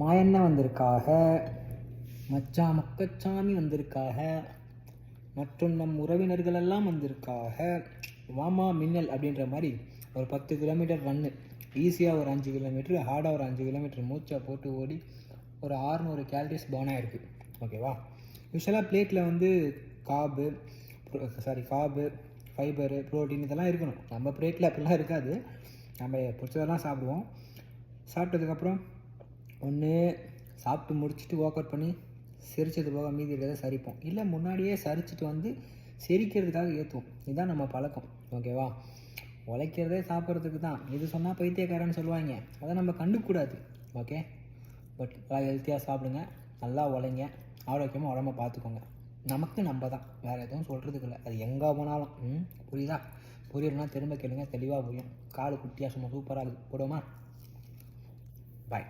மாயண்ணன் வந்திருக்காக, மச்சான் மக்கச்சாமி வந்திருக்காக, மற்றும் நம் உறவினர்களெல்லாம் வந்திருக்காக. வாமா மின்னல் அப்படின்ற மாதிரி ஒரு 10 கிலோமீட்டர் ரன்னு, ஈஸியாக ஒரு 5 கிலோமீட்டர், ஹார்டாக ஒரு 5 கிலோமீட்டர் மூச்சை போட்டு ஓடி ஒரு 600 கேலரிஸ் பர்ன் ஆகிருக்கு. ஓகேவா? யூஸ்வலாக பிளேட்டில் வந்து காபு, ஃபைபரு, ப்ரோட்டீன் இதெல்லாம் இருக்கணும். நம்ம பிளேட்டில் அப்படிலாம் இருக்காது. நம்ம பிடிச்சதெல்லாம் சாப்பிடுவோம். சாப்பிட்டதுக்கப்புறம் ஒன்று சாப்பிட்டு முடிச்சுட்டு ஒர்க் அவுட் பண்ணி செரிச்சது போக மீதி இருக்கிறத சரிப்போம், இல்லை முன்னாடியே சரிச்சுட்டு வந்து செரிக்கிறதுக்காக ஏற்றுவோம். இதுதான் நம்ம பழக்கம். ஓகேவா? உழைக்கிறதே சாப்பிட்றதுக்கு தான். இது சொன்னால் பைத்தியக்காரன்னு சொல்லுவாங்க, அதை நம்ம கண்டுக்கூடாது. ஓகே, பட் நல்லா ஹெல்த்தியாக சாப்பிடுங்க, நல்லா உழைங்க, ஆரோக்கியமாக உடம்ப பார்த்துக்கோங்க. நமக்கு நம்ம தான், வேறு எதுவும் சொல்கிறதுக்கு இல்லை. அது எங்கே போனாலும் புரியுதா? புரியணும்னா திரும்ப கேளுங்க, தெளிவாக புரியும். காடு குட்டியாக சும்மா சூப்பராக இருக்குது. போடுவோமா? பாய்.